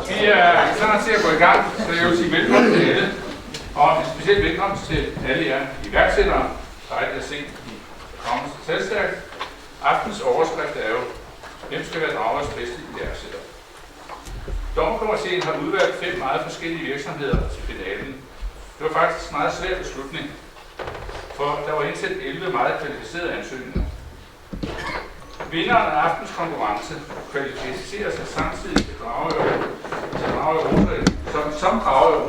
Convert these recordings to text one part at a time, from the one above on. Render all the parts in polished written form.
Vi er klar til at gå i gang, så jeg vil sige velkommen til alle. Og en specielt velkommen til alle jer iværksættere, der er set i Kongens Salgstærk. Aftens overskrift er jo, hvem skal være Draghøjs bedste iværksætter? Dommerkomiteen har udvalgt 5 meget forskellige virksomheder til finalen. Det var faktisk en meget svær beslutning, for der var indsendt 11 meget kvalificerede ansøgninger. Vinderen af aftens konkurrence kvalificerer sig samtidig til Dragør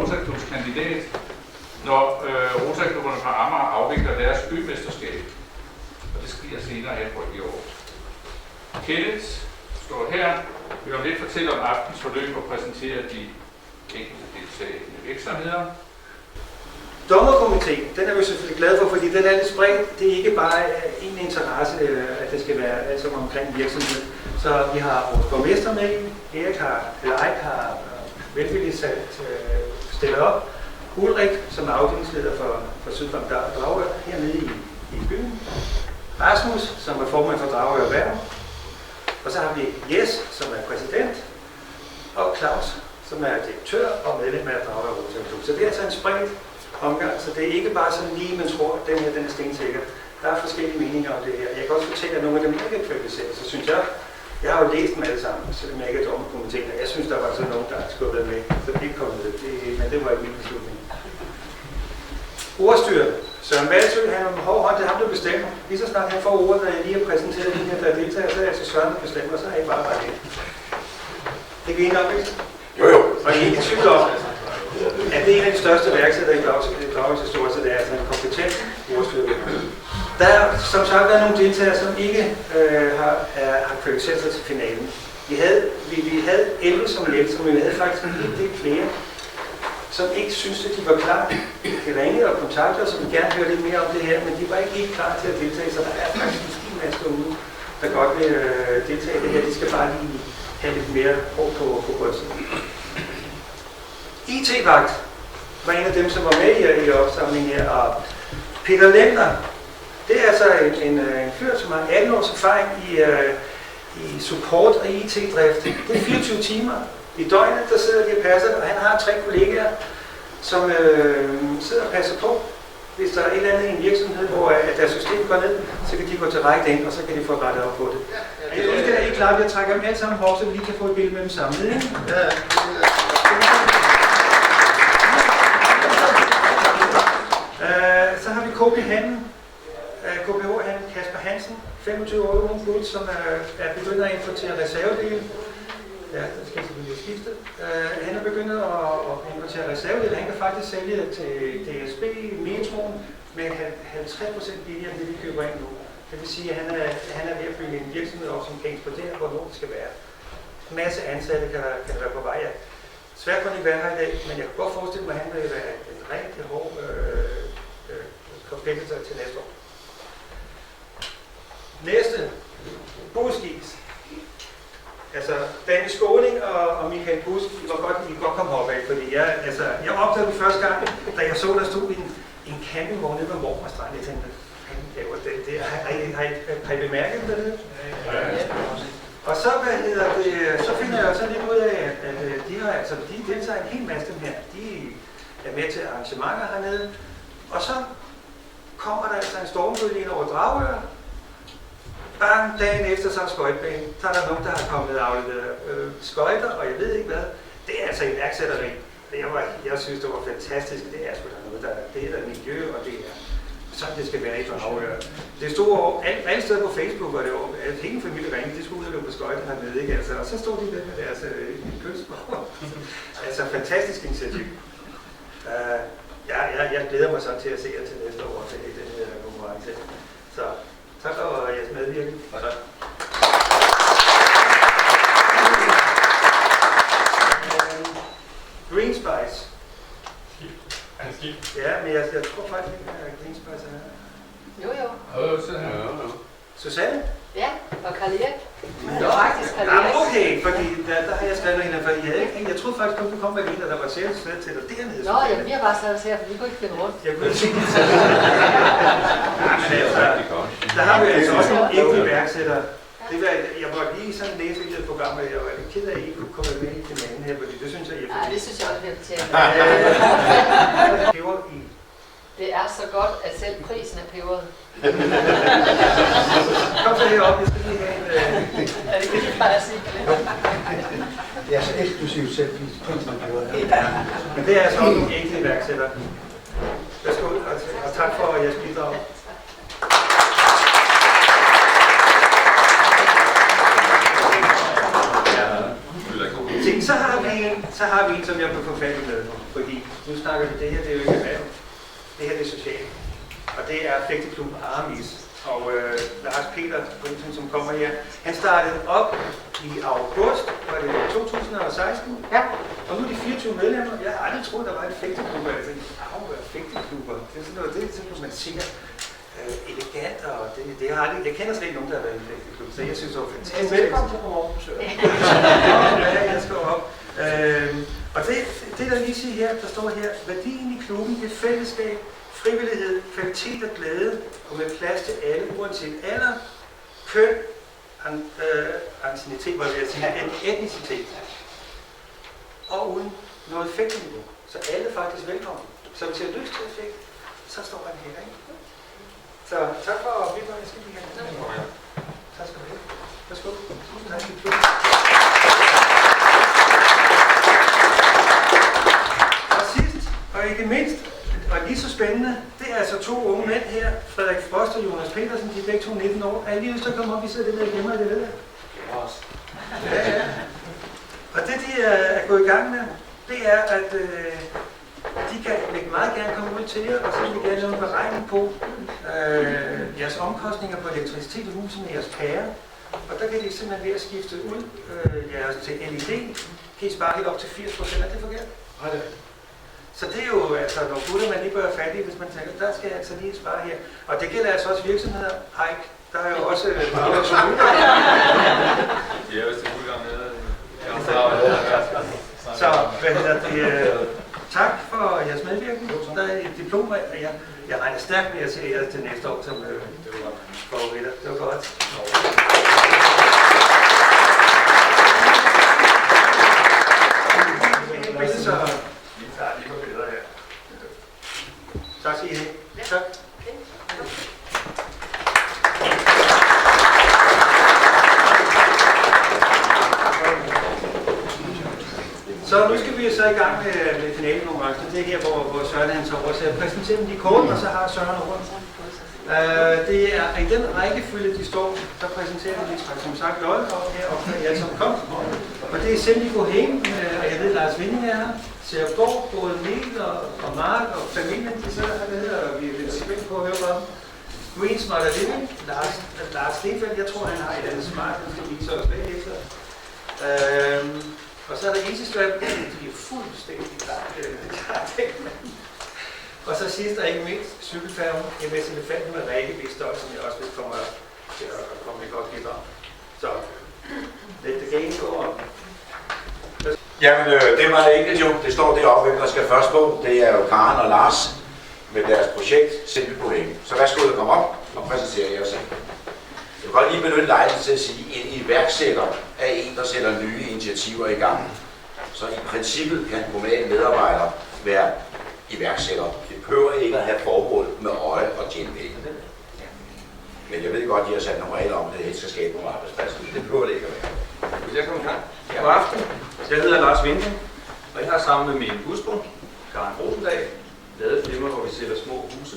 Rosaklubs kandidat, når Rosaklubberne fra Amager afvikler deres ømesterskab. Og det sker senere her på i år. Kenneth står her, vil om lidt fortælle om aftens forløb og præsentere de enkelte deltagende virksomheder. Dommerkomiteen, den er vi selvfølgelig glade for, fordi den er lidt spredt. Det er ikke bare en interesse, at det skal være altså omkring virksomhed. Så vi har vores borgmester med, Eik har velvilligt stillet op. Ulrik, som er afdelingsleder for Sydfrem Dragør hernede i byen. Rasmus, som er formand for Dragør Erhverv. Og så har vi Jes, som er præsident. Og Claus, som er direktør og medlem af Dragør Rosaklub. Så det er altså en spredt omgang, så det er ikke bare sådan lige, man tror, at den her den er stensikker. Der er forskellige meninger om det her. Jeg kan også fortælle, at nogle af dem ikke er kvalificeret, så synes jeg har jo læst dem alle sammen, selvom jeg ikke er dommerkomiteen, og jeg synes, der var sådan nogen, der skulle have været med, så det ikke kom med. Men det var ikke min beslutning. Ordstyret. Søren Valsø, han er en hård hånd, det er ham, der bestemmer. Lige så snart han får ordet, når jeg lige har præsenteret de her, der deltager, så er det altså Søren, der bestemmer, så er jeg bare det. Det er vi enige om, ikke? Jo. Og I er ikke i tvivl om, at det er en af de største værksætter i Dragørs historie, så det er altså en kompetent ordstyre. Der er som sagt været nogle deltagere, som ikke har kvalificeret sig til finalen. Vi havde 11 som ledelse, men vi havde faktisk en hel del flere, som ikke syntes, at de var klar. De ringede og kontaktede os, og vi gerne høre lidt mere om det her, men de var ikke helt klar til at deltage, så der er faktisk en stil masse derude, der godt vil deltage i det her. De skal bare lige have lidt mere hår på brystet. IT-vagt var en af dem, som var med i opsamlingen her, og Peter Lender, det er altså en fyr, som har 18 års erfaring i support og IT-drift. Det er 24 timer i døgnet, der sidder de og passer, og han har 3 kollegaer, som sidder og passer på. Hvis der er et eller andet i en virksomhed, hvor deres system går ned, så kan de gå direkte ind, og så kan de få rettet op på det. Er I klar, at jeg trækker dem alle sammen hårdt, så vi lige kan få et billede med dem samlet? Ikke? Ja. Så har vi KPH-handlen Kasper Hansen, 25 år ung gut, som er begyndt at importere reservedele. Ja, det skal selvfølgelig skifte. Han er begyndt at importere reservedele. Han kan faktisk sælge til DSB, Metroen med 50% billigere end det, vi køber ind nu. Det vil sige, at han er ved at bygge en virksomhed op, som kan eksportere, hvornår det skal være. En masse ansatte kan være på vej. Svært kunne ikke være her i dag, men jeg kan godt forestille mig, at han vil være en rigtig hård competitor til næste år. Næste. Buskis. Altså, Danny Skåning og Michael Busk, I kan godt komme heroppe af, fordi jeg opdagede det første gang, da jeg så, der stod en campingvogn nede ved Vormarstrand. Jeg tænkte, har I bemærket det? Ja. Og så, så finder jeg så lidt ud af, at de deltager en hel masse dem her. De er med til arrangementer hernede. Og så kommer der altså en stormbølge ind over Dragør. Bang, dagen efter så er skøjtbanen. Så er der nogen, der har kommet afleveret skøjter, og jeg ved ikke hvad. Det er altså iværksætteri. Jeg synes, det var fantastisk. Det er sgu da noget, det er der miljø, og det er sådan, det skal være i Dragør. Det stod alle steder på Facebook, og det var hele familien ringede, de skulle ud og løbe på skøjter hernede, ikke? Altså, og så stod de der med deres kønsmål. Altså, fantastisk initiativ. Jeg glæder mig så til at se jer til næste år til den her konkurrence. Så tak for jeres medvirkning. Og tak. Green Spice. Ja, men jeg tror faktisk ikke, at Green Spice er her. Jo. Susanne? Ja, og Karl Erik. Nå, okay, fordi der har jeg skrevet noget, for jeg troede faktisk, at du kom med en, der var selv til dig dernede. Nå, ja, vi har bare sat os her, for vi kunne ikke finde rundt. Jeg kunne ikke se det. Der har vi altså også nogle ægte iværksættere. Jeg må lige sådan læse et program, og jeg var lidt ked af, at I ikke kunne komme med i finalen her, fordi det synes jeg, I er Nej, det synes jeg også, vi har fortjent. peber i. Det er så godt, at selv prisen er peberet. Kom så herop, jeg skal lige have en... Er det ikke bare at sige? Det er så eksklusivt selv, prisen er peber. Men det er altså også nogle ægte iværksættere. Værsgo, og tak for jeres bidrag. Så har vi en, som jeg kan få fat i med, fordi nu snakker vi det her, det er jo ikke erhverv. Det her det er socialt. Og det er Fægteklub Aramis. Og Lars Peter, som kommer her, han startede op i august, var det 2016? Ja. Og nu er de 24 medlemmer. Jeg har aldrig troet, der var et fægteklub. Jeg tænkte, fægteklubber. Det er sådan noget, det er sådan, man siger elegant, og det har aldrig, jeg kender slet ikke nogen, der har været i en fægteklub, så jeg synes, det var fantastisk. Velkommen til Morgensø. Ja, jeg skal op. Og det der lige siger her, der står her, værdien i klubben, det er fællesskab, frivillighed, kvalitet og glæde, og med plads til alle, uanset alder, køn, anciennitet, hvad vil jeg sige, etnicitet, og uden noget fægteniveau. Så alle er faktisk velkommen. Så hvis jeg har lyst til at fægte, så står man her, ikke? Så tak for at bidrage, jeg skal lige have. Tak skal du have. Værsgo. Tusind tak til klubben. Og sidst, og ikke mindst, og lige så spændende, det er altså to unge mænd her, Frederik Frost og Jonas Petersen, de er begge to 19 år. Er I lige lyst til at komme op, vi sidder lidt der hjemme, det ved jeg? Ja. Og det de er gået i gang med, det er, at de kan meget gerne komme ud til jer, og så vil vi gerne lave en beregning på jeres omkostninger på elektricitet i huset med jeres pære. Og der kan de simpelthen ved at skifte ud jeres til LED, kan I spare helt op til 80%. Er det forkert? Nej, det er så det er jo altså nogle gutter, man lige bør have fat i, hvis man tænker, der skal jeg altså lige spare her. Og det gælder altså også virksomheder. Hike, der er jo også arbejdsudbud. Ja, hvis det er fuldt gang med. Så hvad hedder det? Tak for jeres medvirkning. Der er et diplom, og jeg regner stærkt med at se jer til næste år som favoritter. Det var godt. Tak skal I have. Tak. Så nu skal vi så i gang med finalekonkurrencen. Det er her, hvor Søren han tager over. Så jeg præsenterer dem lige kort, og så har Søren over. Det er i den rækkefølge, de står, der præsenterer vi som sagt Lotte og heroppe, når I alle sammen kom. Og det er Cindy Bohem, og jeg ved, Lars Vinding er her. Ser Borg, både Mikkel og Mark og familien, de sidder hernede, og vi er lidt spændt på at høre fra dem. Green Smarter Living, Lars Stenfeldt, jeg tror, han har et andet smart, han skal vise os bagefter. Og så er der Easy Strap, de er fuldstændig klart. Og så sidst og ikke mindst, cykelfærgen, MS Elefanten med Rikke Vistøj, som jeg også vil komme til at komme med godt bidrag. Så, det kan ikke gå op. Jamen, det er meget enkelt jo. Det står deroppe, hvem der skal først på. Det er jo Karen og Lars med deres projekt Simple Point. Så værsgo at komme op og præsentere jer selv. Jeg vil godt lige benytte lejligheden til at sige, at en iværksætter er en, der sætter nye initiativer i gang. Så i princippet kan en kommunal medarbejder være iværksætter. Det behøver ikke at have formål med øje og tjene penge. Men jeg ved godt, at I har sat nogle regler om, at det skal skabe nogle arbejdspladser. Det behøver det ikke at være. Hvis jeg kommer i gang. God aften. Jeg hedder Lars Vinding, og jeg har sammen med min hustru, Karen Rosendag, lavet firma, hvor vi sælger små huse,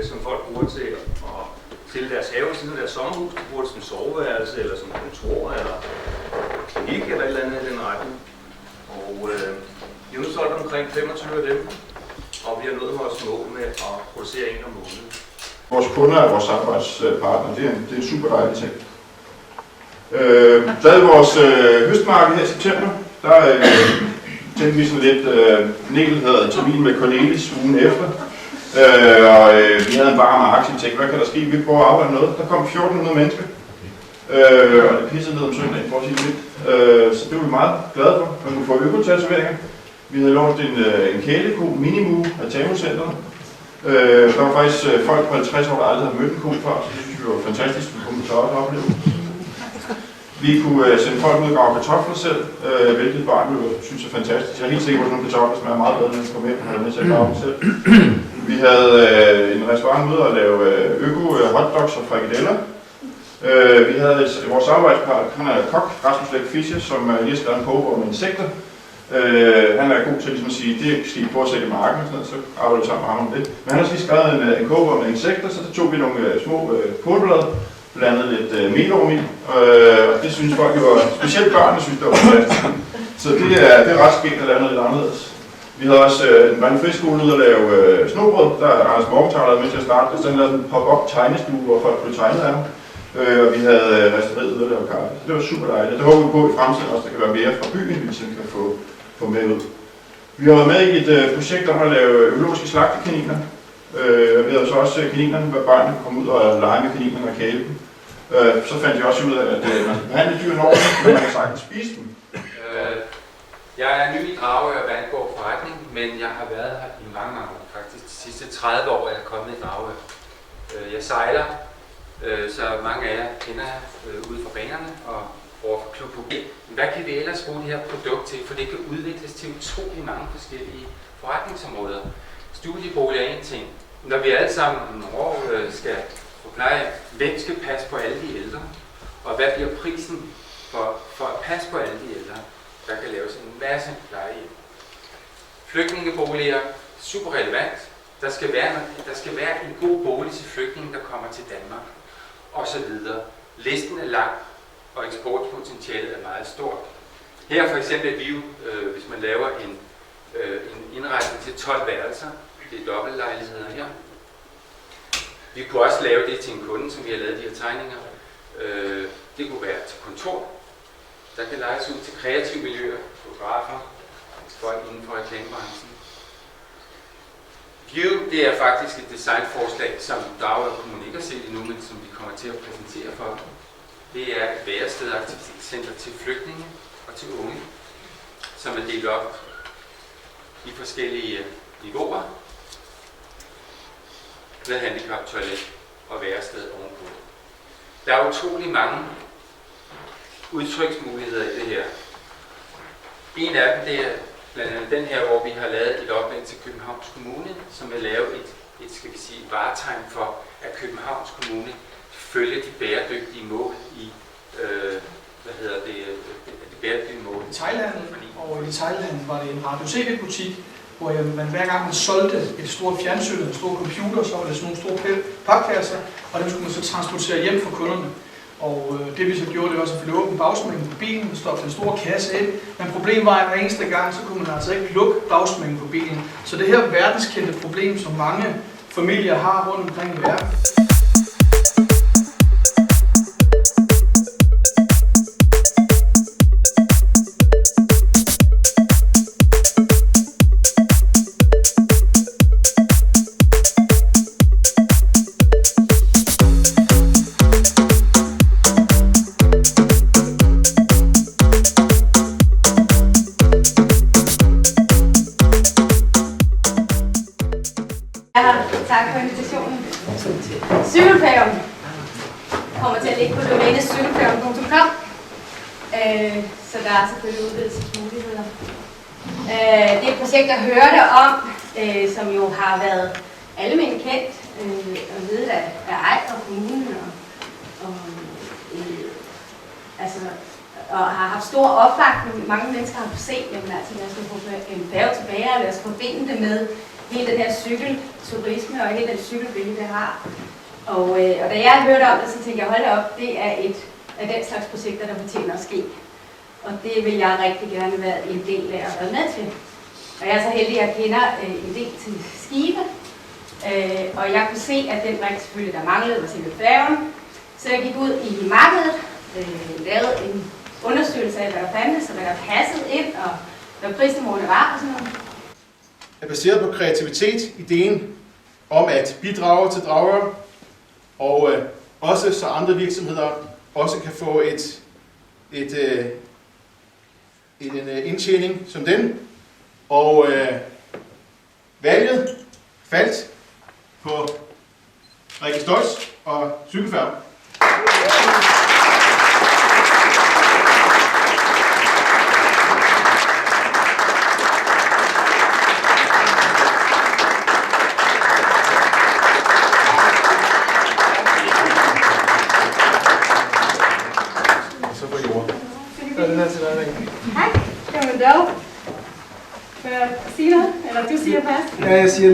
som folk bruger til at sælge deres have, siden deres sommerhus. De bruger det som soveværelse, eller som kontor, eller klinik, eller et eller andet i den retning. Og vi har nu solgt omkring 25 af dem, og vi har nået vores mål med at producere en om måneden. Vores kunder er vores samarbejdspartner. Det er en super dejlig ting. Så havde vores høstmarked her i september. Der tænkte vi sådan lidt, Nikkel havde termin med Cornelis ugen efter. Vi havde en varm aktie, tænkte, hvad kan der ske? Vi prøver at arbejde noget. Der kom 1400 mennesker. Og det pissede ned om søndagen, for at sige det lidt. Så det var vi meget glade for. Man kunne få økotatoveringer. Vi havde lånt en kæleko, Minimu af Tamocenteret. Der var faktisk folk på 50 år, der aldrig havde mødt en ko før, så det synes vi var fantastisk, vi kunne så også opleve. Vi kunne sende folk ud og grave kartofler selv, hvilket barn jo synes er fantastisk. Jeg er helt sikker på, at nogle kartofler smager meget bedre, end at komme ind og have med til at grave dem selv. Vi havde en restaurant ude og lave øko-hotdogs og frikadeller. Vi havde vores samarbejdspartner, han er kok, Rasmus Læk Fischer, som lige har skrevet en kogebog med insekter. Han er god til ligesom at sige, det skal I prøve at sætte i marken, og sådan noget, så arbejder vi sammen med ham om det. Men han har lige skrevet en kogebog med insekter, så der tog vi nogle små kålblade, blandet lidt melorm i, og det synes folk jo var, specielt børnene synes det var fantastisk. Så det er ret skægt at lave noget lidt anderledes. Vi havde også en friskole ude at lave snobrød, der er Anders Morgenthaler med til at starte, og så lavede en pop-up tegnestue, hvor folk blev tegnet af ham. Og vi havde restaureret ude at lave kaffe. Så det var super dejligt. Det håber vi på i fremtiden også, der kan være mere fra byen, vi sådan kan få med ud. Vi har været med i et projekt om at lave økologiske slagtekaniner. Vi havde så også kaninerne, hvor børnene kunne komme ud og lege med kaninerne og kæle dem. Så fandt jeg også ud af, at man skal behandle dyrene ordentligt, men man kan sagtens spise dem. Jeg er ny i Dragør, hvad angår forretning, men jeg har været her i mange år. Faktisk de sidste 30 år er jeg kommet i Dragør. Jeg sejler, så mange af jer kender jeg ude fra banerne og over for Klub HG. Hvad kan vi ellers bruge det her produkt til? For det kan udvikles til utrolig mange forskellige forretningsområder. Studiebolig er en ting. Når vi alle sammen nogle år skal få pleje, hvem skal passe på alle de ældre? Og hvad bliver prisen for at passe på alle de ældre? Der kan laves en masse plejehjem. Flygtningeboliger, super relevant. Der skal være en god bolig til flygtninge, der kommer til Danmark, og så videre. Listen er lang, og eksportpotentialet er meget stort. Her for eksempel Viv, hvis man laver en indretning til 12 værelser, det er dobbeltlejligheder her. Vi kunne også lave det til en kunde, som vi har lavet de her tegninger. Det kunne være til kontor. Der kan lejes ud til kreative miljøer, fotografer, folk inden for reklamebranchen. View, det er faktisk et designforslag, som Dragør Kommune ikke har set endnu, men som vi kommer til at præsentere for. Det er et værested og aktivitetscenter til flygtninge og til unge, som er delt op i forskellige niveauer med handicap, toilet og værested ovenpå. Der er utrolig mange udtryksmuligheder i det her. En af dem, det er blandt andet den her, hvor vi har lavet et oplæg til Københavns Kommune, som vil lave et skal vi sige, varetegn for, at Københavns Kommune følger de bæredygtige mål i, de bæredygtige mål. I Thailand, og i Thailand var det en radio-tv-butik, hvor man hver gang man solgte et stort fjernsyn, en stor computer, så var det sådan nogle store papkasser, og dem skulle man så transportere hjem for kunderne. Og det vi så gjorde, det var selvfølgelig at åbne bagsmængen på bilen og stoppe den store kasse ind. Men problemet var, at hver eneste gang, så kunne man altså ikke lukke bagsmængen på bilen. Så det her verdenskendte problem, som mange familier har rundt omkring i verden. Tak for invitationen. Cykelfærgen kommer til at ligge på domænet cykelfærgen.com, så der er selvfølgelig udvidelsesmuligheder. Det er et projekt, jeg hørte om, som jo har været almindeligt kendt og ledet af Ejder og kommunen og har haft stor opbakning. Mange mennesker har set, at lad os få en færge tilbage, og lad os forbinde det med hele den her cykelturisme og hele den cykelbillede, det har. Og da jeg hørte om det, så tænkte jeg, hold da op, det er et af den slags projekter, der fortjener at ske. Og det vil jeg rigtig gerne være en del af at være med til. Og jeg er så heldig, at jeg kender en del til Skive. Og jeg kunne se, at den brik selvfølgelig, der manglede, var til færgen. Så jeg gik ud i markedet, lavede en undersøgelse af, hvad der fandtes, og hvad der passede ind, og hvad prisniveauerne var og sådan noget. Er baseret på kreativitet, ideen om at bidrage til Dragør, og også så andre virksomheder også kan få en indtjening som den. Og valget faldt på Rikke Stoltz og Cykelfærgen. Eller du siger pas? Ja, jeg siger,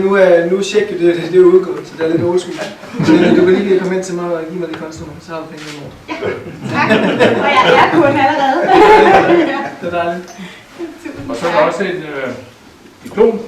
nu er check det er udgået, så det er lidt old school. Men du kan lige komme ind til mig og give mig det kontonummer, så har du pengene i morgen. Ja, tak. Og jeg er kun allerede. Det er dejligt. Og så er der også en diplom